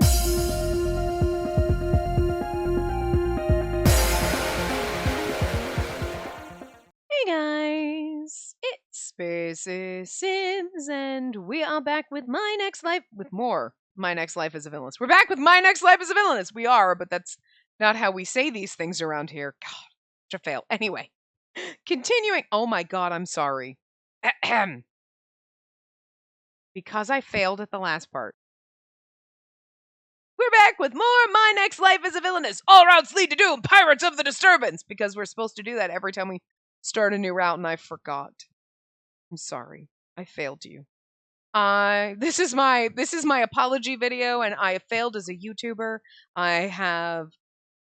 Hey guys, it's Spaces Sims, and we are back with My Next Life, with more My Next Life as a Villainess. We're back with My Next Life as a Villainess. We are, but that's not how we say these things around here. God, such a fail. Anyway, continuing. Oh my god, I'm sorry. Ahem. Because I failed at the last part. We're back with more My Next Life as a Villainess. All routes lead to doom, Pirates of the Disturbance, because we're supposed to do that every time we start a new route, and I forgot. I'm sorry. I failed you. This is my apology video, and I have failed as a YouTuber. I have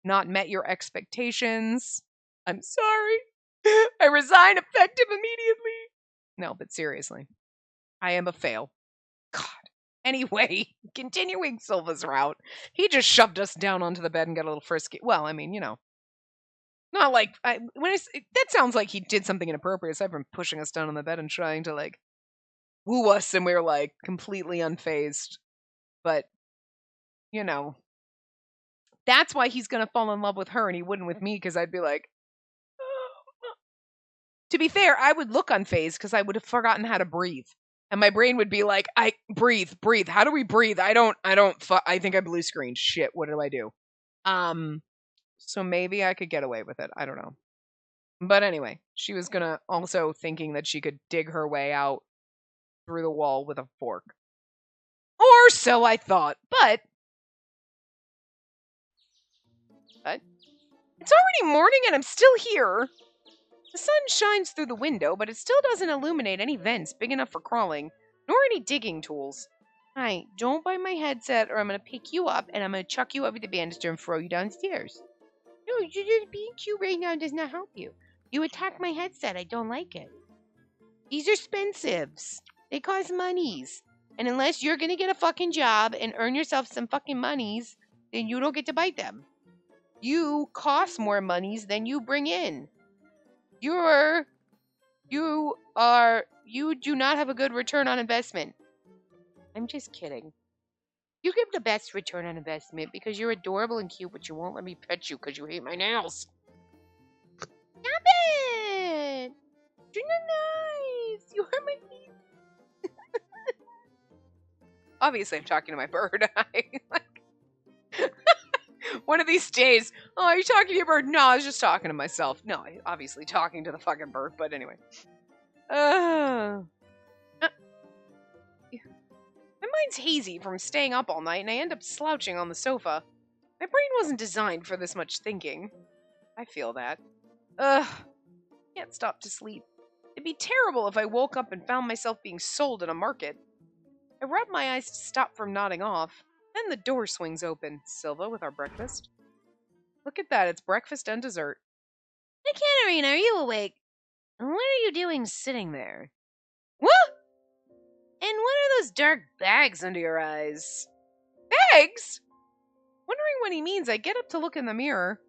not met your expectations. I'm sorry. I resign effective immediately. No, but seriously. I am a fail. God. Anyway, continuing Silva's route, he just shoved us down onto the bed and got a little frisky. Well, I mean, you know. Not like that sounds like he did something inappropriate. Aside from pushing us down on the bed and trying to like woo us, and we were like completely unfazed. But you know, that's why he's gonna fall in love with her, and he wouldn't with me, because I'd be like. To be fair, I would look unfazed because I would have forgotten how to breathe, and my brain would be like, "I breathe. How do we breathe? I think I blue screened. Shit, what do I do?" So maybe I could get away with it. I don't know. But anyway, she was gonna also thinking that she could dig her way out through the wall with a fork. Or so I thought, but it's already morning and I'm still here. The sun shines through the window, but it still doesn't illuminate any vents big enough for crawling, nor any digging tools. Hi, don't buy my headset or I'm gonna pick you up and I'm gonna chuck you over the banister and throw you downstairs. No, you're just being cute right now does not help you. You attack my headset, I don't like it. These are expensives. They cost monies. And unless you're gonna get a fucking job and earn yourself some fucking monies, then you don't get to bite them. You cost more monies than you bring in. You do not have a good return on investment. I'm just kidding. You give the best return on investment because you're adorable and cute, but you won't let me pet you because you hate my nails. Stop it! You're not nice. You hurt my feet. Obviously, I'm talking to my bird. One of these days, oh, are you talking to your bird? No, I was just talking to myself. No, obviously talking to the fucking bird, but anyway. My mind's hazy from staying up all night, and I end up slouching on the sofa. My brain wasn't designed for this much thinking. I feel that. Can't stop to sleep. It'd be terrible if I woke up and found myself being sold in a market. I rubbed my eyes to stop from nodding off. Then the door swings open. Silva with our breakfast. Look at that, it's breakfast and dessert. Hey, Katarina, are you awake? What are you doing sitting there? What? And what are those dark bags under your eyes? Bags? Wondering what he means, I get up to look in the mirror.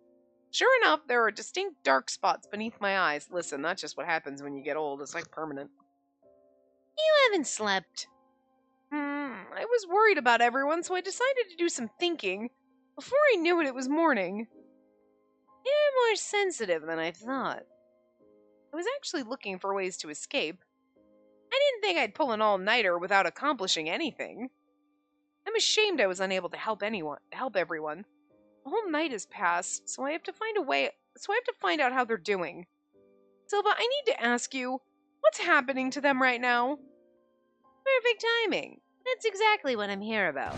Sure enough, there are distinct dark spots beneath my eyes. Listen, that's just what happens when you get old. It's like permanent. You haven't slept. I was worried about everyone, so I decided to do some thinking. Before I knew it, it was morning. You're more sensitive than I thought. I was actually looking for ways to escape. I didn't think I'd pull an all-nighter without accomplishing anything. I'm ashamed I was unable to help everyone. The whole night has passed, so I have to find out how they're doing. Silva, I need to ask you, what's happening to them right now? Perfect timing. That's exactly what I'm here about.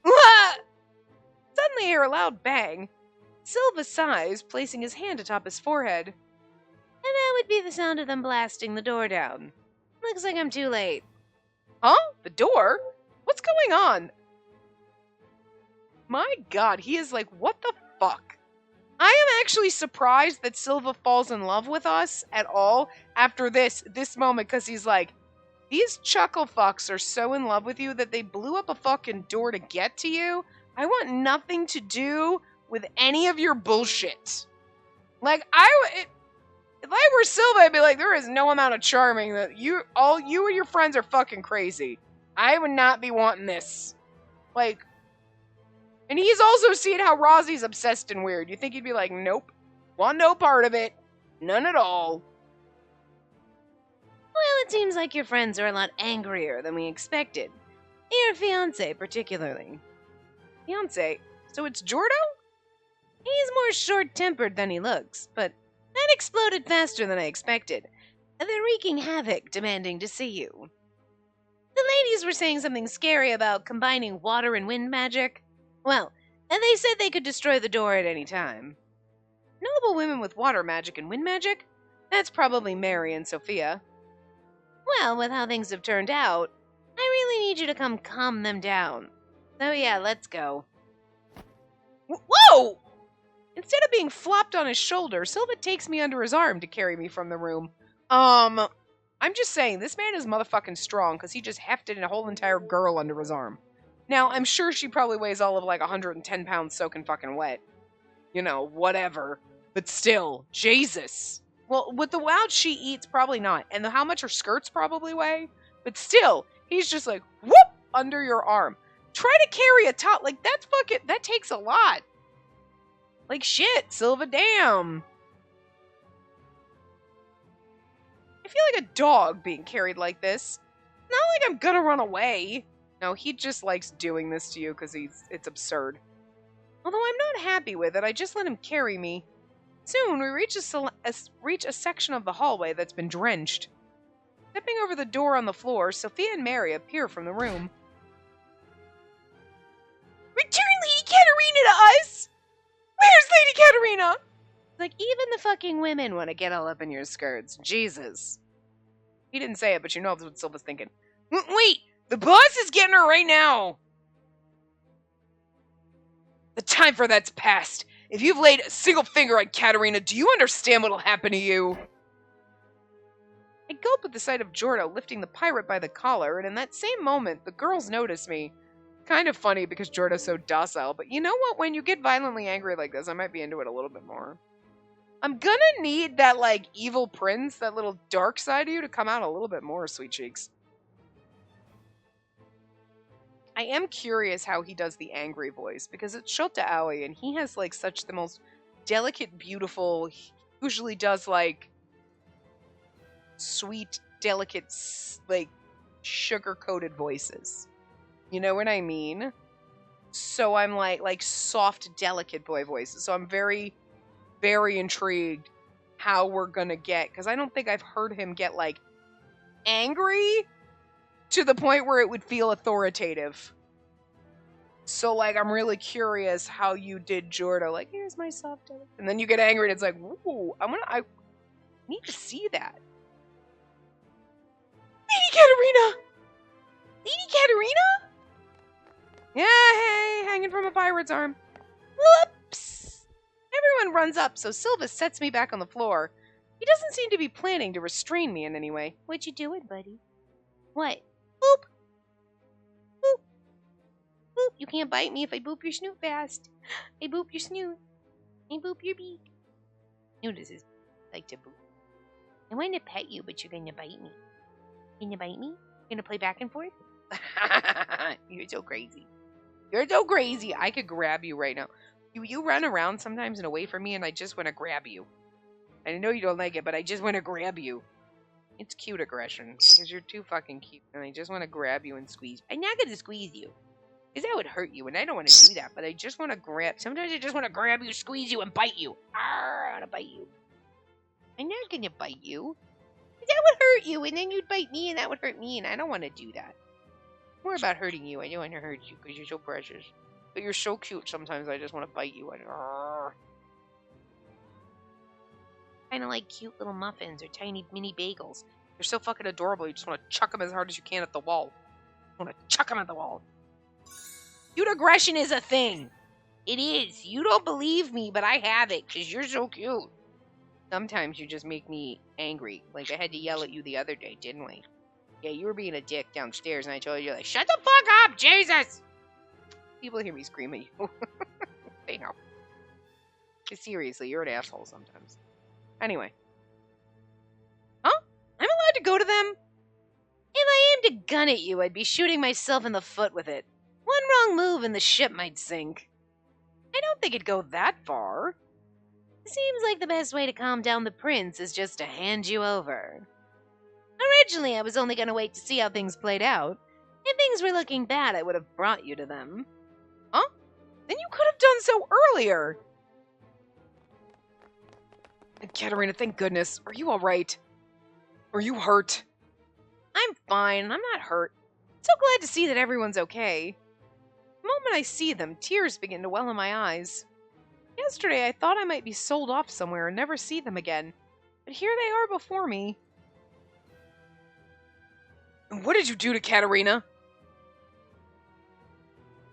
Suddenly I hear a loud bang. Silva sighs, placing his hand atop his forehead. And that would be the sound of them blasting the door down. Looks like I'm too late. Huh? The door? What's going on? My god, he is like, what the fuck? I am actually surprised that Silva falls in love with us at all after this moment, because he's like, these chuckle fucks are so in love with you that they blew up a fucking door to get to you. I want nothing to do with any of your bullshit. Like, if I were Silva, I'd be like, there is no amount of charming that you and your friends are fucking crazy. I would not be wanting this. Like, And he's also seen how Rosie's obsessed and weird. You think he'd be like, nope, want no part of it. None at all. Well, it seems like your friends are a lot angrier than we expected. Your fiancé, particularly. Fiancé? So it's Jordo? He's more short-tempered than he looks, but that exploded faster than I expected. They're wreaking havoc, demanding to see you. The ladies were saying something scary about combining water and wind magic. Well, and they said they could destroy the door at any time. Noble women with water magic and wind magic? That's probably Mary and Sophia. Well, with how things have turned out, I really need you to come calm them down. So yeah, let's go. Whoa! Instead of being flopped on his shoulder, Silva takes me under his arm to carry me from the room. I'm just saying, this man is motherfucking strong because he just hefted a whole entire girl under his arm. Now, I'm sure she probably weighs all of like 110 pounds soaking fucking wet. You know, whatever. But still, Jesus. Well, with the amount she eats, probably not. And how much her skirts probably weigh. But still, he's just like, whoop, under your arm. Try to carry a top. Like, that's fucking, that takes a lot. Like, shit, Silva, damn. I feel like a dog being carried like this. Not like I'm gonna run away. No, he just likes doing this to you because it's absurd. Although I'm not happy with it, I just let him carry me. Soon, we reach a section of the hallway that's been drenched. Stepping over the door on the floor, Sophia and Mary appear from the room. Return Lady Katerina to us! Where's Lady Katerina? Like, even the fucking women want to get all up in your skirts. Jesus. He didn't say it, but you know that's what Silva's thinking. Wait! The boss is getting her right now! The time for that's past. If you've laid a single finger on Katerina, do you understand what'll happen to you? I gulp at the sight of Jordo lifting the pirate by the collar, and in that same moment, the girls notice me. Kind of funny because Jordo's so docile, but you know what? When you get violently angry like this, I might be into it a little bit more. I'm gonna need that, like, evil prince, that little dark side of you to come out a little bit more, sweet cheeks. I am curious how he does the angry voice, because it's Shota Aoi, and he has, like, such the most delicate, beautiful, he usually does, like, sweet, delicate, like, sugar-coated voices. You know what I mean? So I'm, like, soft, delicate boy voices. So I'm very, very intrigued how we're gonna get, because I don't think I've heard him get, like, angry to the point where it would feel authoritative. So, like, I'm really curious how you did Jordo. Like, here's my soft delicate. And then you get angry and it's like, ooh, I need to see that. Lady Katerina! Lady Katerina? Yeah, hey, hanging from a pirate's arm. Whoops! Everyone runs up, so Silva sets me back on the floor. He doesn't seem to be planning to restrain me in any way. What you doing, buddy? What? Boop! Boop! Boop! You can't bite me if I boop your snoot fast. I boop your snoot. I boop your beak. Notices like to boop. I want to pet you, but you're gonna bite me. Gonna bite me? Gonna play back and forth? You're so crazy. You're so crazy. I could grab you right now. You run around sometimes and away from me, and I just want to grab you. I know you don't like it, but I just want to grab you. It's cute aggression, because you're too fucking cute, and I just want to grab you and squeeze. I'm not going to squeeze you, because that would hurt you, and I don't want to do that, but I just want to grab. Sometimes I just want to grab you, squeeze you, and bite you. Arr, I want to bite you. I'm not going to bite you. That would hurt you, and then you'd bite me, and that would hurt me, and I don't want to do that. More about hurting you. I don't want to hurt you, because you're so precious. But you're so cute, sometimes I just want to bite you. And Kind of like cute little muffins or tiny mini bagels. They're so fucking adorable, you just want to chuck them as hard as you can at the wall. You want to chuck them at the wall. Cute aggression is a thing. It is. You don't believe me, but I have it, because you're so cute. Sometimes you just make me angry. Like I had to yell at you the other day, didn't we? Yeah, you were being a dick downstairs, and I told you, like, shut the fuck up, Jesus! People hear me scream at you. They know. Seriously, you're an asshole sometimes. Anyway. Huh? I'm allowed to go to them? If I aimed a gun at you, I'd be shooting myself in the foot with it. One wrong move and the ship might sink. I don't think it'd go that far. Seems like the best way to calm down the prince is just to hand you over. Originally, I was only going to wait to see how things played out. If things were looking bad, I would have brought you to them. Huh? Then you could have done so earlier. Katerina, thank goodness. Are you all right? Are you hurt? I'm fine. I'm not hurt. So glad to see that everyone's okay. The moment I see them, tears begin to well in my eyes. Yesterday, I thought I might be sold off somewhere and never see them again. But here they are before me. What did you do to Katerina?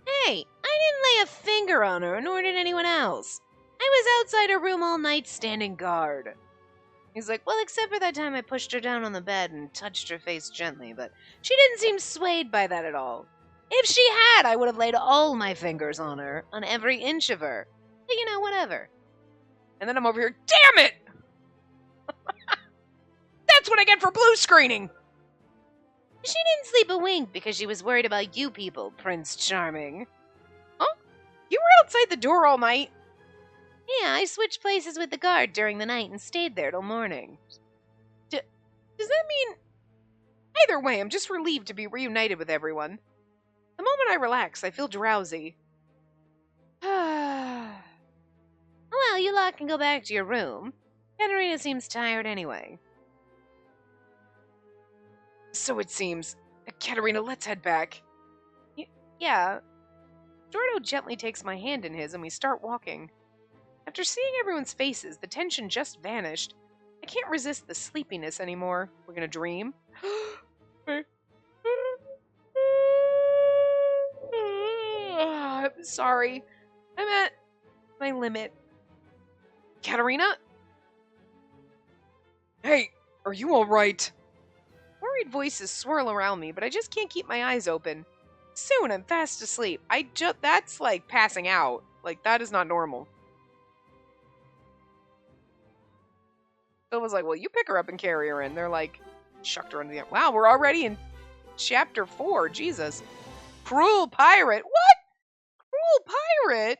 Hey, I didn't lay a finger on her, nor did anyone else. I was outside her room all night standing guard. He's like, well, except for that time I pushed her down on the bed and touched her face gently, but she didn't seem swayed by that at all. If she had, I would have laid all my fingers on her, on every inch of her. But you know, whatever. And then I'm over here, damn it! That's what I get for blue screening! She didn't sleep a wink because she was worried about you people, Prince Charming. Huh? You were outside the door all night? Yeah, I switched places with the guard during the night and stayed there till morning. Does that mean... Either way, I'm just relieved to be reunited with everyone. The moment I relax, I feel drowsy. Well, you lot can go back to your room. Katerina seems tired anyway. So it seems. Katerina, let's head back. Yeah. Jordo gently takes my hand in his and we start walking. After seeing everyone's faces, the tension just vanished. I can't resist the sleepiness anymore. We're gonna dream. I'm sorry. I'm at my limit. Katerina? Hey, are you alright? Worried voices swirl around me, but I just can't keep my eyes open. Soon I'm fast asleep. That's like passing out. Like, that is not normal. Phil was like, well, you pick her up and carry her in. They're like, shucked her into the... Wow, we're already in chapter 4. Jesus. Cruel pirate. What? Cruel pirate?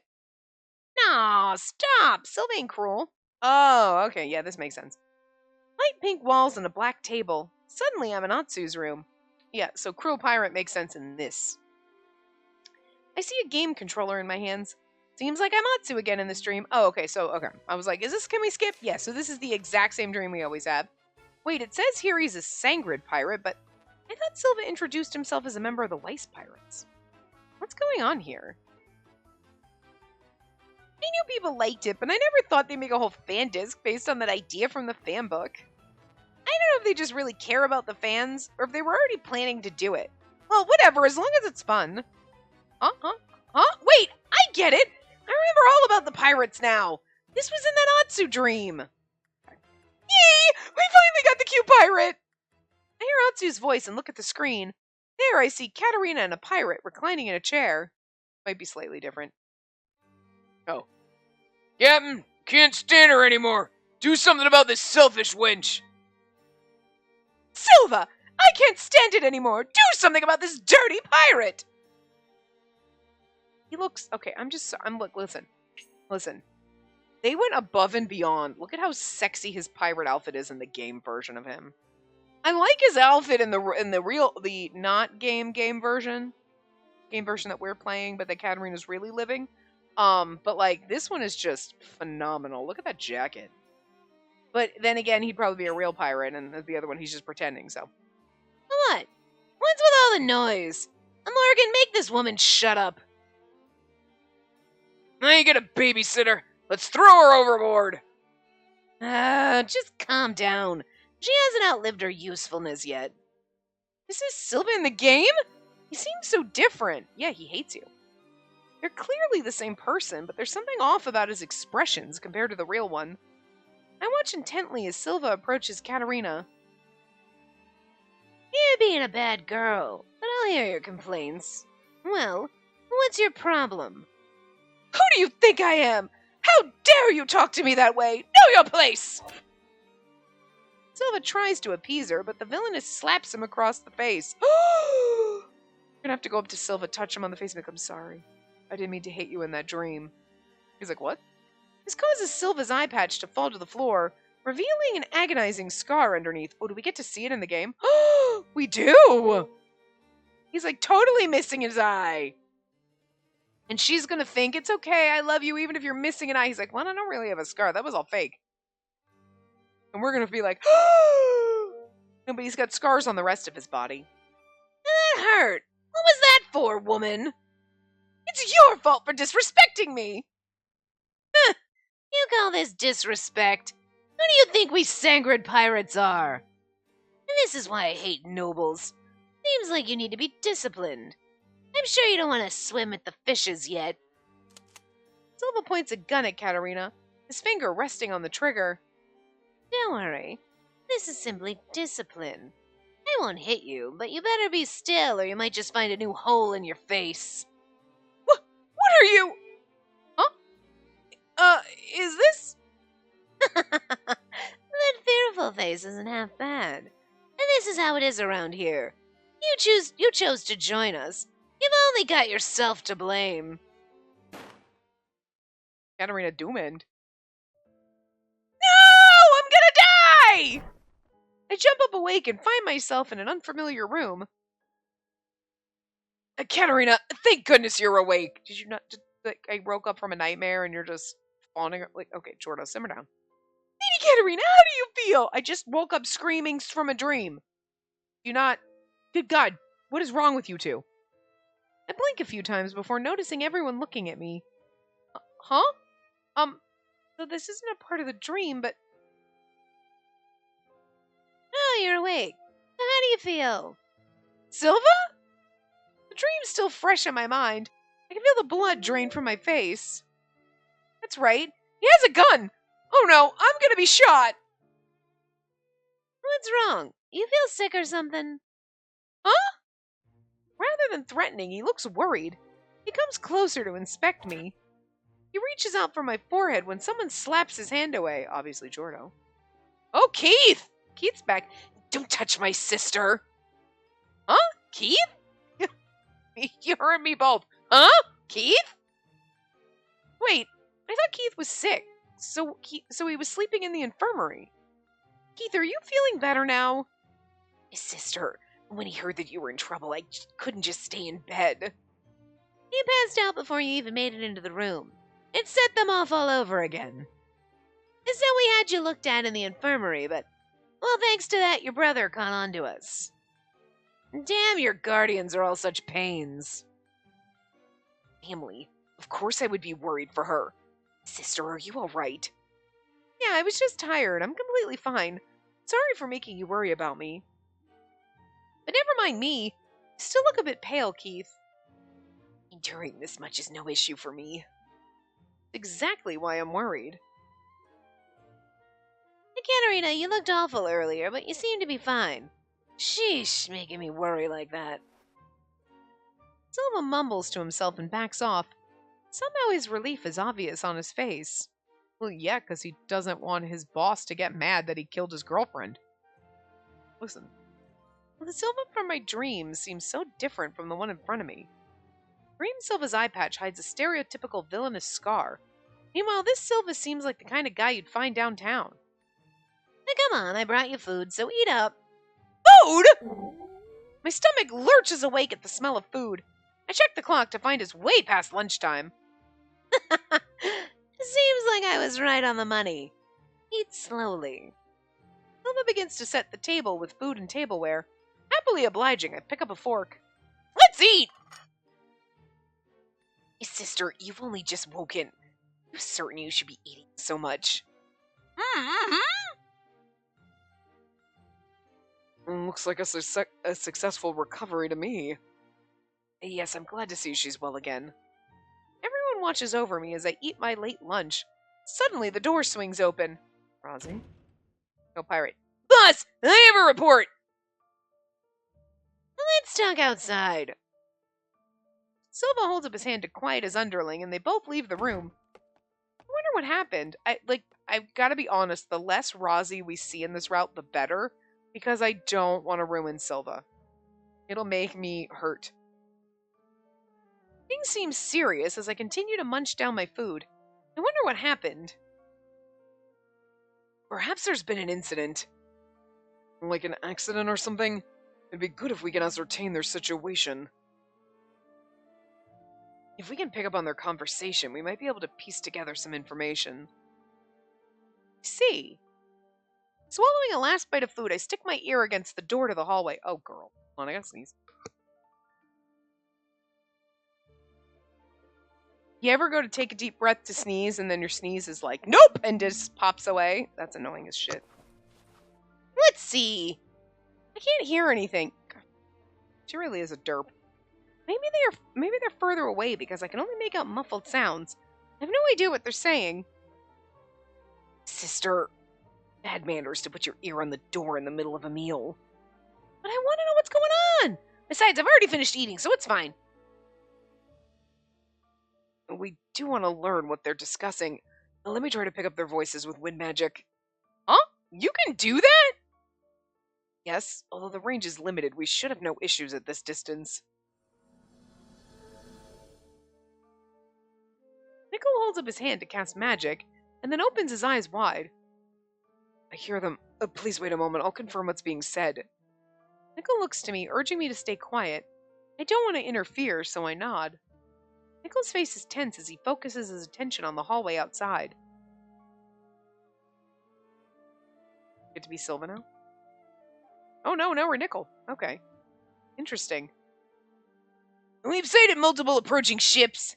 No, stop. Sylvie ain't cruel. Oh, okay. Yeah, this makes sense. Light pink walls and a black table. Suddenly I'm in Atsu's room. Yeah, so cruel pirate makes sense in this. I see a game controller in my hands. Seems like I'm Atsu again in this dream. Oh, okay, okay. I was like, can we skip? Yeah, so this is the exact same dream we always have. Wait, it says here he's a Sangrid pirate, but I thought Silva introduced himself as a member of the Lice Pirates. What's going on here? I knew people liked it, but I never thought they'd make a whole fan disc based on that idea from the fan book. I don't know if they just really care about the fans, or if they were already planning to do it. Well, whatever, as long as it's fun. Huh? Wait, I get it! I remember all about the pirates now! This was in that Atsu dream! Yay! We finally got the cute pirate! I hear Atsu's voice and look at the screen. There I see Katerina and a pirate reclining in a chair. Might be slightly different. Oh. Captain, can't stand her anymore! Do something about this selfish wench! Silva! I can't stand it anymore! Do something about this dirty pirate! He looks... Okay, listen. They went above and beyond. Look at how sexy his pirate outfit is in the game version of him. I like his outfit in the not game version. Game version that we're playing, but that Katerina's really living. But like, this one is just phenomenal. Look at that jacket. But then again, he'd probably be a real pirate, and the other one, he's just pretending, so. What? What's with all the noise? Morgan, make this woman shut up. Now you get a babysitter. Let's throw her overboard. Just calm down. She hasn't outlived her usefulness yet. This is Silva in the game? He seems so different. Yeah, he hates you. They're clearly the same person, but there's something off about his expressions compared to the real one. I watch intently as Silva approaches Katerina. You're being a bad girl, but I'll hear your complaints. Well, what's your problem? Who do you think I am? How dare you talk to me that way? Know your place! Silva tries to appease her, but the villainess slaps him across the face. You're gonna have to go up to Silva, touch him on the face, and make him sorry. I didn't mean to hate you in that dream. He's like, what? This causes Silva's eye patch to fall to the floor, revealing an agonizing scar underneath. Oh, do we get to see it in the game? We do! He's like totally missing his eye. And she's gonna think, it's okay, I love you, even if you're missing an eye. He's like, well, I don't really have a scar. That was all fake. And we're gonna be like, no, but he's got scars on the rest of his body. That hurt. What was that for, woman? It's your fault for disrespecting me. You call this disrespect? Who do you think we Sangrid pirates are? And this is why I hate nobles. Seems like you need to be disciplined. I'm sure you don't want to swim with the fishes yet. Silva points a gun at Katerina, his finger resting on the trigger. Don't worry. This is simply discipline. I won't hit you, but you better be still or you might just find a new hole in your face. What are you? Huh? Is this? That fearful face isn't half bad. And this is how it is around here. You chose to join us. You've only got yourself to blame. Katerina Doomend. No! I'm gonna die! I jump up awake and find myself in an unfamiliar room. Katerina, thank goodness you're awake. Did you not? I woke up from a nightmare and you're just fawning. Like, okay, Jordan, simmer down. Lady Katerina, how do you feel? I just woke up screaming from a dream. Do you not? Good God, what is wrong with you two? I blink a few times before noticing everyone looking at me. Huh? So this isn't a part of the dream, but... Oh, you're awake. So how do you feel? Silva? The dream's still fresh in my mind. I can feel the blood drain from my face. That's right. He has a gun! Oh no, I'm gonna be shot! What's wrong? You feel sick or something? Huh? Rather than threatening, he looks worried. He comes closer to inspect me. He reaches out for my forehead when someone slaps his hand away. Obviously, Jordo. Oh, Keith! Keith's back. Don't touch my sister. Huh? Keith? You heard me both. Huh? Keith? Wait, I thought Keith was sick. So he was sleeping in the infirmary. Keith, are you feeling better now? His sister, when he heard that you were in trouble, I couldn't just stay in bed. He passed out before you even made it into the room. It set them off all over again. So we had you looked at in the infirmary, but, well, thanks to that, your brother caught on to us. Damn, your guardians are all such pains. Family. Of course I would be worried for her. Sister, are you all right? Yeah, I was just tired. I'm completely fine. Sorry for making you worry about me. But never mind me. You still look a bit pale, Keith. Enduring this much is no issue for me. Exactly why I'm worried. Katerina, you looked awful earlier, but you seem to be fine. Sheesh, making me worry like that. Silva mumbles to himself and backs off. Somehow his relief is obvious on his face. Well, yeah, because he doesn't want his boss to get mad that he killed his girlfriend. Listen, the Silva from my dreams seems so different from the one in front of me. Green Silva's eye patch hides a stereotypical villainous scar. Meanwhile, this Silva seems like the kind of guy you'd find downtown. Now, come on, I brought you food, so eat up. Food? My stomach lurches awake at the smell of food. I check the clock to find it's way past lunchtime. Seems like I was right on the money. Eat slowly. Silva begins to set the table with food and tableware. Happily obliging, I pick up a fork. Let's eat! Hey, sister, you've only just woken. You're certain you should be eating so much. Looks like a successful recovery to me. Yes, I'm glad to see she's well again. Everyone watches over me as I eat my late lunch. Suddenly, the door swings open. Rosie? No pirate. Boss! I have a report! Let's talk outside. Silva holds up his hand to quiet his underling, and they both leave the room. I wonder what happened. I've got to be honest, the less Rosie we see in this route, the better, because I don't want to ruin Silva. It'll make me hurt. Things seem serious as I continue to munch down my food. I wonder what happened. Perhaps there's been an incident. Like an accident or something? It'd be good if we can ascertain their situation. If we can pick up on their conversation, we might be able to piece together some information. See. Swallowing a last bite of food, I stick my ear against the door to the hallway. Oh, girl. Hold on, I gotta sneeze. You ever go to take a deep breath to sneeze, and then your sneeze is like, nope, and just pops away? That's annoying as shit. Let's see. I can't hear anything. God, she really is a derp. Maybe they're further away because I can only make out muffled sounds. I have no idea what they're saying. Sister, bad manners to put your ear on the door in the middle of a meal. But I want to know what's going on. Besides, I've already finished eating, so it's fine. We do want to learn what they're discussing. Now let me try to pick up their voices with wind magic. Huh? You can do that? Yes, although the range is limited, we should have no issues at this distance. Nickel holds up his hand to cast magic, and then opens his eyes wide. I hear them. Please wait a moment, I'll confirm what's being said. Nickel looks to me, urging me to stay quiet. I don't want to interfere, so I nod. Nickel's face is tense as he focuses his attention on the hallway outside. Get to be Silva now? Oh no, we're Nickel. Okay. Interesting. We've sighted multiple approaching ships.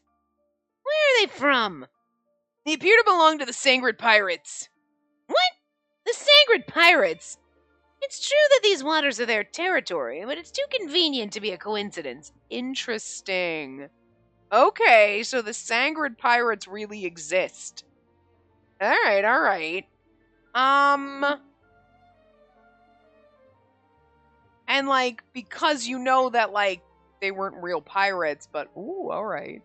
Where are they from? They appear to belong to the Sangrid Pirates. What? The Sangrid Pirates? It's true that these waters are their territory, but it's too convenient to be a coincidence. Interesting. Okay, so the Sangrid Pirates really exist. Alright. And, like, because you know that, like, they weren't real pirates, but, ooh, alright.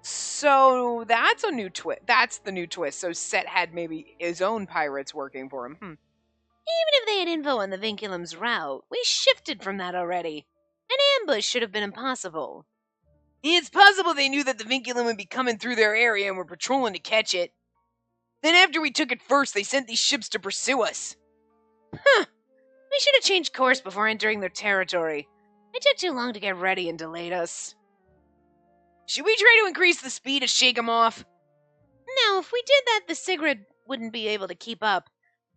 So, that's a new twist. That's the new twist. So, Set had maybe his own pirates working for him. Even if they had info on the Vinculum's route, we shifted from that already. An ambush should have been impossible. It's possible they knew that the Vinculum would be coming through their area and were patrolling to catch it. Then after we took it first, they sent these ships to pursue us. We should have changed course before entering their territory. It took too long to get ready and delayed us. Should we try to increase the speed to shake them off? No, if we did that, the Sigrid wouldn't be able to keep up.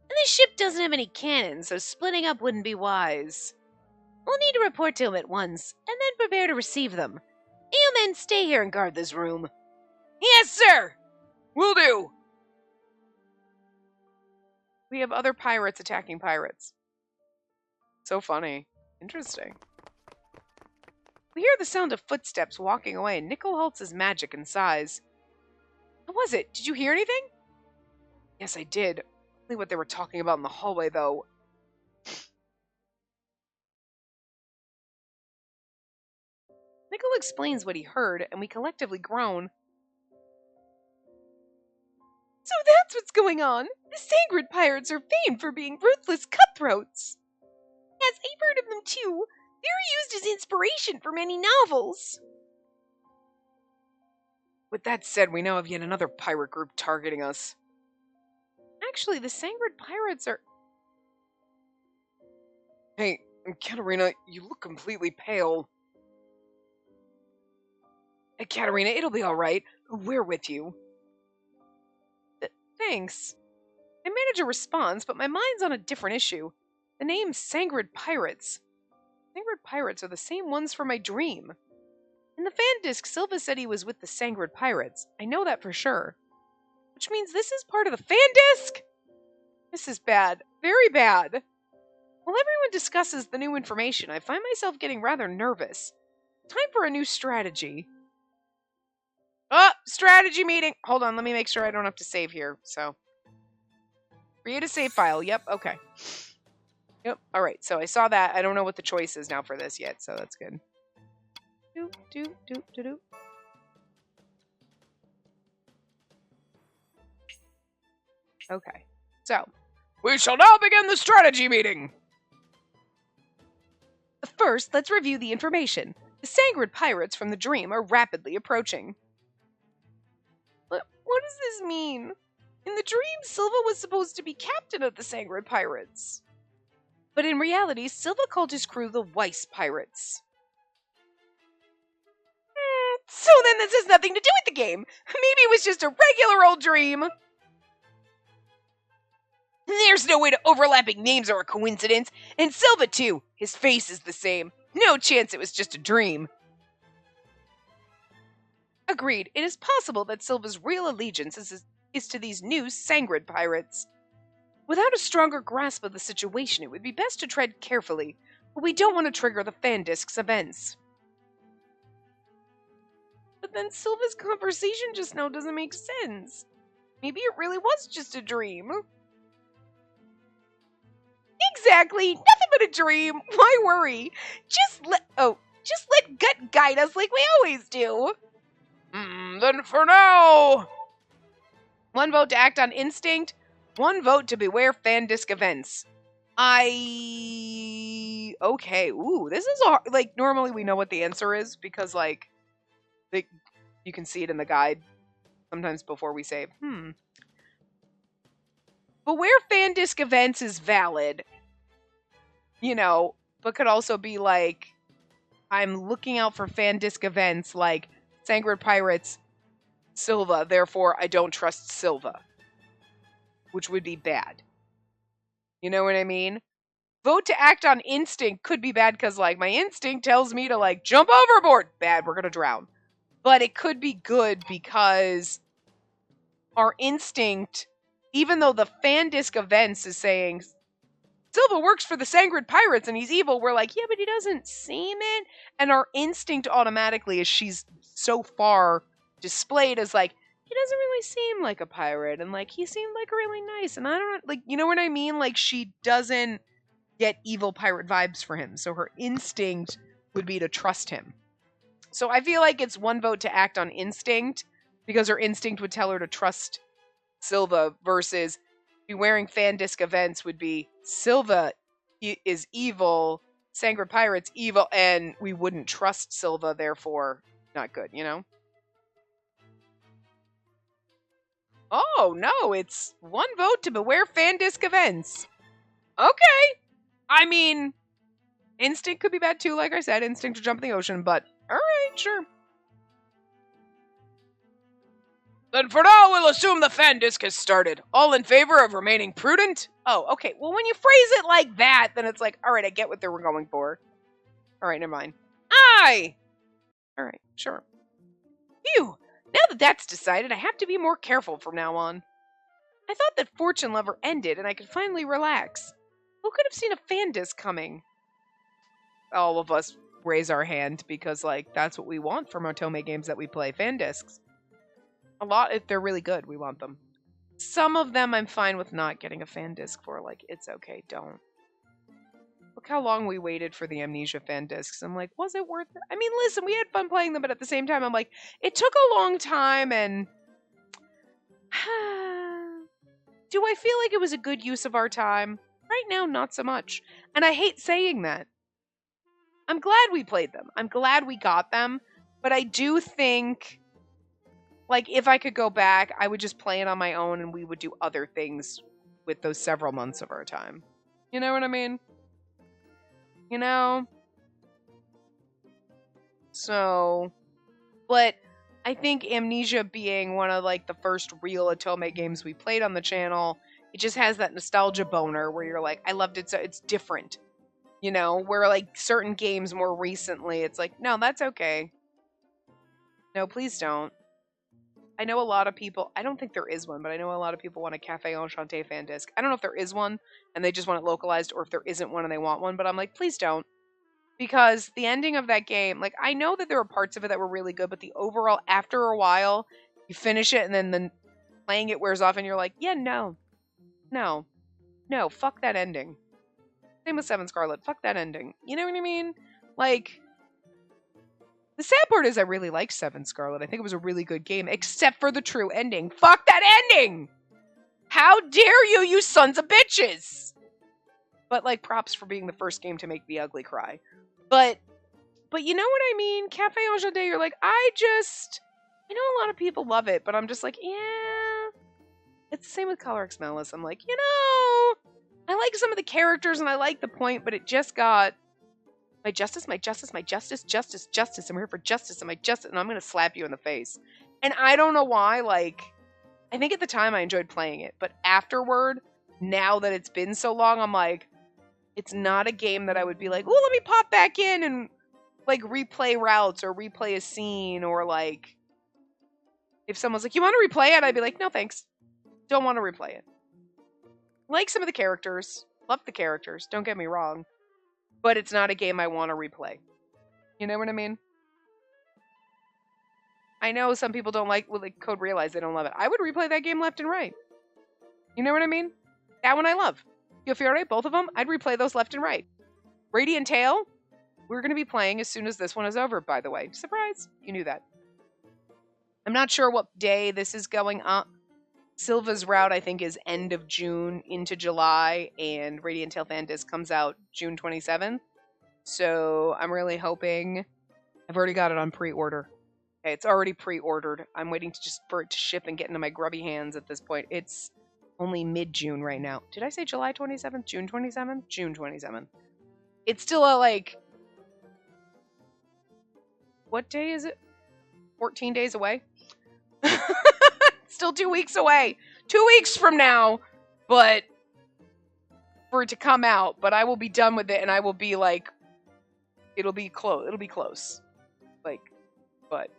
And this ship doesn't have any cannons, so splitting up wouldn't be wise. We'll need to report to them at once, and then prepare to receive them. You men stay here and guard this room. Yes, sir! Will do! We have other pirates attacking pirates. So funny. Interesting. We hear the sound of footsteps walking away, and Nickel halts his magic and sighs. What was it? Did you hear anything? Yes, I did. Only what they were talking about in the hallway, though. Nickel explains what he heard, and we collectively groan. So that's what's going on! The Sangrid Pirates are famed for being ruthless cutthroats! Yes, I've heard of them too. They're used as inspiration for many novels. With that said, we now have yet another pirate group targeting us. Actually, the Sangrid Pirates are... Hey, Katarina, you look completely pale. Hey, Katarina, it'll be alright. We're with you. Thanks. I manage a response, but my mind's on a different issue. The name Sangrid Pirates. Sangrid Pirates are the same ones from my dream. In the fan disc, Silva said he was with the Sangrid Pirates. I know that for sure. Which means this is part of the fan disc? This is bad. Very bad. While everyone discusses the new information, I find myself getting rather nervous. Time for a new strategy. Strategy meeting! Hold on, let me make sure I don't have to save here, so. Create a save file. Yep, okay. Yep, alright, so I saw that. I don't know what the choice is now for this yet, so that's good. Do. Okay, so. We shall now begin the strategy meeting! First, let's review the information. The Sangrid Pirates from the dream are rapidly approaching. What does this mean? In the dream, Silva was supposed to be captain of the Sangred Pirates. But in reality, Silva called his crew the Weiss Pirates. So then this has nothing to do with the game. Maybe it was just a regular old dream. There's no way to overlapping names are a coincidence. And Silva, too. His face is the same. No chance it was just a dream. Agreed. It is possible that Silva's real allegiance is to these new Sangred pirates. Without a stronger grasp of the situation, it would be best to tread carefully, but we don't want to trigger the Fandisk's events. But then Silva's conversation just now doesn't make sense. Maybe it really was just a dream. Exactly, nothing but a dream. Why worry? Just let gut guide us like we always do. Then for now, 1 vote to act on instinct, 1 vote to beware Fandisk events. Okay. Ooh, this is hard. Like, normally we know what the answer is because, like, you can see it in the guide sometimes before we save. Beware Fandisk events is valid, but could also be like, I'm looking out for Fandisk events like Sangred Pirates, Silva, therefore I don't trust Silva. Which would be bad. You know what I mean? Vote to act on instinct could be bad because, like, my instinct tells me to, like, jump overboard. Bad, we're gonna drown. But it could be good because our instinct, even though the Fandisk events is saying Silva works for the Sangred Pirates and he's evil, we're like, yeah, but he doesn't seem it. And our instinct automatically, as she's so far displayed as like, he doesn't really seem like a pirate, and like he seemed like really nice, and I don't like, you know what I mean? Like, she doesn't get evil pirate vibes for him, so her instinct would be to trust him. So I feel like it's 1 vote to act on instinct because her instinct would tell her to trust Silva versus bewaring Fandisk events would be Silva is evil, Sangred Pirates evil, and we wouldn't trust Silva, therefore not good, Oh, no, it's 1 vote to beware Fandisk events. Okay. I mean, instinct could be bad too, like I said, instinct to jump in the ocean, but alright, sure. Then for now, we'll assume the Fandisk has started. All in favor of remaining prudent? Oh, okay. Well, when you phrase it like that, then it's like, alright, I get what they were going for. Alright, never mind. Aye! Alright, sure. Phew! Now that that's decided, I have to be more careful from now on. I thought that Fortune Lover ended and I could finally relax. Who could have seen a Fandisk coming? All of us raise our hand because, like, that's what we want from Otome games that we play. Fandisks. A lot, if they're really good, we want them. Some of them I'm fine with not getting a Fandisk for. Like, it's okay, don't. Look how long we waited for the Amnesia Fandisks. I'm like, was it worth it? I mean, listen, we had fun playing them, but at the same time, I'm like, it took a long time, and do I feel like it was a good use of our time? Right now, not so much. And I hate saying that. I'm glad we played them. I'm glad we got them. But I do think, like, if I could go back, I would just play it on my own and we would do other things with those several months of our time. You know what I mean? You know? So, but I think Amnesia being one of, like, the first real Otome games we played on the channel, it just has that nostalgia boner where you're like, I loved it, so it's different. You know, where, like, certain games more recently, it's like, no, that's okay. No, please don't. I know a lot of people, I don't think there is one, but I know a lot of people want a Cafe Enchanté Fandisk. I don't know if there is one, and they just want it localized, or if there isn't one and they want one, but I'm like, please don't. Because the ending of that game, like, I know that there were parts of it that were really good, but the overall, after a while, you finish it, and then the playing it wears off, and you're like, yeah, no, fuck that ending. Same with Seven Scarlet, fuck that ending. You know what I mean? Like, the sad part is I really liked Seven Scarlet. I think it was a really good game, except for the true ending. Fuck that ending! How dare you, you sons of bitches! But, like, props for being the first game to make the ugly cry. But you know what I mean? Cafe Enchanté, you're like, I just I know a lot of people love it, but I'm just like, yeah. It's the same with Color Xmelis. I'm like, I like some of the characters and I like the point, but it just got my justice, my justice, my justice, justice, justice. I'm here for justice and my justice, and I'm gonna slap you in the face. And I don't know why, like, I think at the time I enjoyed playing it, but afterward, now that it's been so long, I'm like, it's not a game that I would be like, oh, let me pop back in and like replay routes or replay a scene, or like if someone's like, you want to replay it? I'd be like, no thanks. Don't want to replay it. Like some of the characters. Love the characters. Don't get me wrong. But it's not a game I want to replay. You know what I mean? I know some people don't like Code Realize they don't love it. I would replay that game left and right. You know what I mean? That one I love. Feel Fiore, both of them, I'd replay those left and right. Radiant Tail, we're going to be playing as soon as this one is over, by the way. Surprise! You knew that. I'm not sure what day this is going up. Silva's route, I think, is end of June into July, and Radiant Tail Fan Disc comes out June 27th. So I'm really hoping... I've already got it on pre-order. Okay, it's already pre-ordered. I'm waiting for it to ship and get into my grubby hands at this point. It's only mid-June right now. Did I say July 27th? June 27th? June 27th. It's still what day is it? 14 days away? Still 2 weeks away. 2 weeks from now, but for it to come out. But I will be done with it, and I will be like, it'll be close. It'll be close. But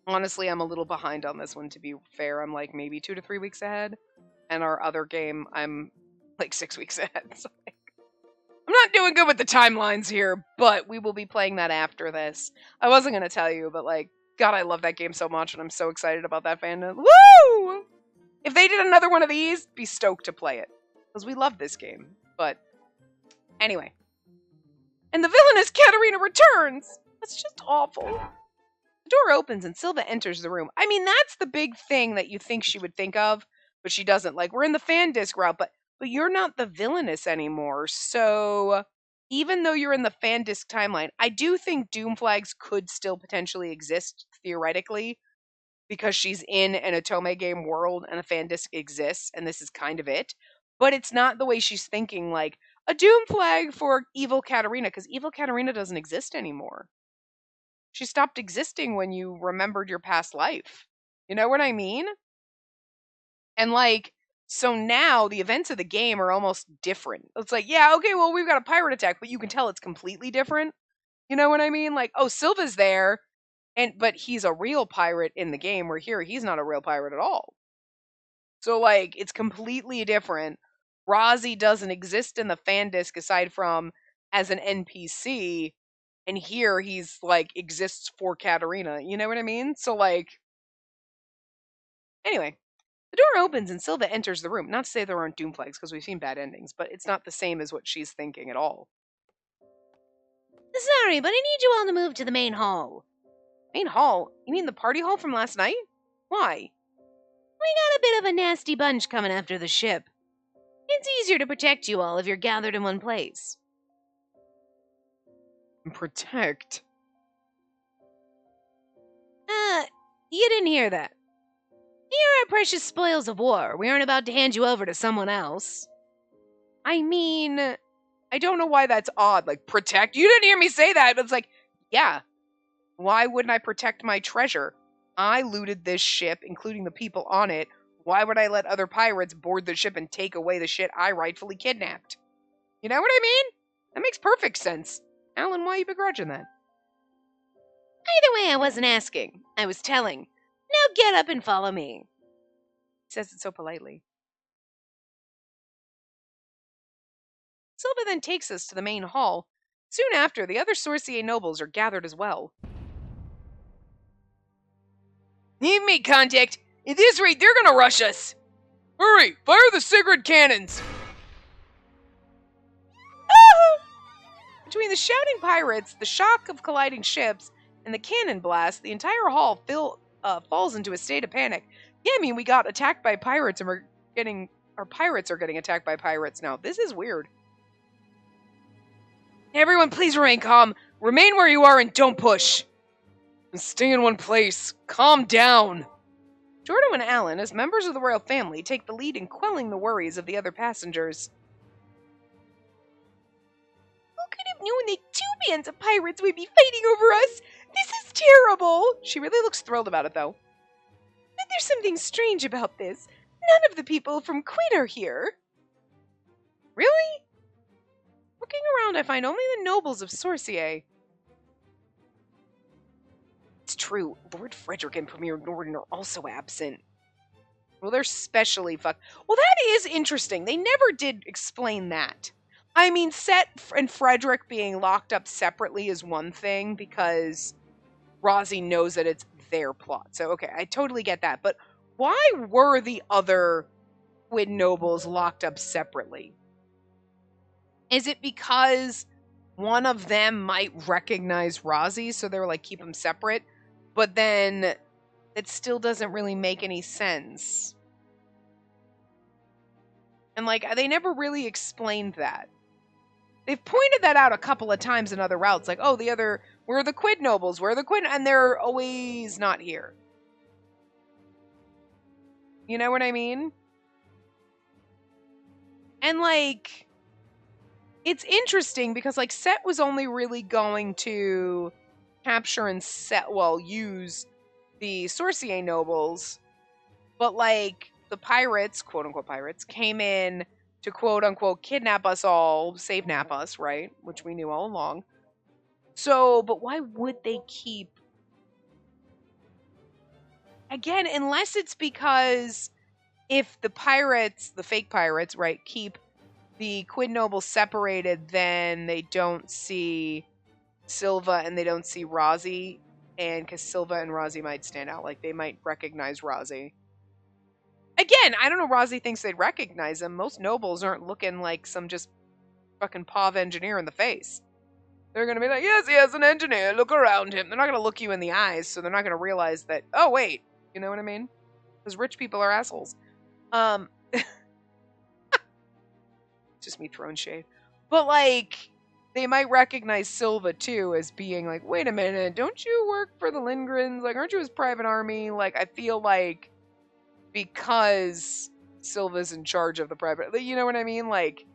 honestly, I'm a little behind on this one, to be fair. I'm like maybe 2 to 3 weeks ahead. And our other game, I'm like 6 weeks ahead. So I'm not doing good with the timelines here, but we will be playing that after this. I wasn't going to tell you, but like, God, I love that game so much, and I'm so excited about that fandom. Woo! If they did another one of these, be stoked to play it. Because we love this game. But anyway. And the villainous Katarina returns! That's just awful. The door opens and Silva enters the room. I mean, that's the big thing that you think she would think of, but she doesn't. Like, we're in the fan disc route, but you're not the villainous anymore. So even though you're in the fan disc timeline, I do think Doom Flags could still potentially exist, theoretically, because she's in an Otome game world and a fan disc exists, and this is kind of it. But it's not the way she's thinking, like, a Doom Flag for Evil Katarina, because Evil Katarina doesn't exist anymore. She stopped existing when you remembered your past life. You know what I mean? And like, so now the events of the game are almost different. It's like, yeah, okay, well, we've got a pirate attack, but you can tell it's completely different. You know what I mean? Like, oh, Silva's there, but he's a real pirate in the game, where here he's not a real pirate at all. So like, it's completely different. Rozzy doesn't exist in the fan disc aside from as an NPC, and here he's like exists for Katarina. You know what I mean? So like, anyway. The door opens and Silva enters the room. Not to say there aren't Doom Flags, because we've seen bad endings, but it's not the same as what she's thinking at all. Sorry, but I need you all to move to the main hall. Main hall? You mean the party hall from last night? Why? We got a bit of a nasty bunch coming after the ship. It's easier to protect you all if you're gathered in one place. Protect? You didn't hear that. Here are precious spoils of war. We aren't about to hand you over to someone else. I mean, I don't know why that's odd. Like, protect? You didn't hear me say that. It's like, yeah. Why wouldn't I protect my treasure? I looted this ship, including the people on it. Why would I let other pirates board the ship and take away the shit I rightfully kidnapped? You know what I mean? That makes perfect sense. Alan, why are you begrudging that? Either way, I wasn't asking. I was telling. Now get up and follow me. He says it so politely. Silva then takes us to the main hall. Soon after, the other Sorcier nobles are gathered as well. You've made contact. At this rate, they're gonna rush us. Hurry! Fire the Sigrid cannons! Between the shouting pirates, the shock of colliding ships, and the cannon blast, the entire hall falls into a state of panic. Yeah, I mean, we got attacked by pirates, and our pirates are getting attacked by pirates now. This is weird. Everyone, please remain calm. Remain where you are and don't push. Stay in one place. Calm down. Jordo and Alan, as members of the royal family, take the lead in quelling the worries of the other passengers. Who could have known that 2 bands of pirates would be fighting over us? This is terrible! She really looks thrilled about it, though. But there's something strange about this. None of the people from Quinn are here. Really? Looking around, I find only the nobles of Sorcier. It's true, Lord Frederick and Premier Norden are also absent. Well, they're specially fucked. Well, that is interesting. They never did explain that. I mean, Set and Frederick being locked up separately is one thing because Rosie knows that it's their plot. So, okay, I totally get that. But why were the other Quinn nobles locked up separately? Is it because one of them might recognize Rosie, so they were like, keep them separate? But then it still doesn't really make any sense. And like, they never really explained that. They've pointed that out a couple of times in other routes, like, oh, we're the Quid nobles, we're the Quid, and they're always not here. You know what I mean? And like, it's interesting because like Set was only really going to capture and use the Sorcier nobles, but like the pirates, quote unquote pirates, came in to quote unquote kidnap us all, save nap us, right? Which we knew all along. So, but why would they keep? Again, unless it's because if the pirates, the fake pirates, right, keep the Quid nobles separated, then they don't see Silva and they don't see Rosie, and because Silva and Rosie might stand out, like they might recognize Rosie. Again, I don't know. Rosie thinks they'd recognize him. Most nobles aren't looking like some just fucking POV engineer in the face. They're gonna be like, yes, an engineer. Look around him. They're not gonna look you in the eyes, so they're not gonna realize that. Oh wait, you know what I mean? Because rich people are assholes. Just me throwing shade. But like, they might recognize Silva too as being like, wait a minute, don't you work for the Lindgrens? Like, aren't you his private army? Like, I feel like because Silva's in charge of the private, you know what I mean? Like,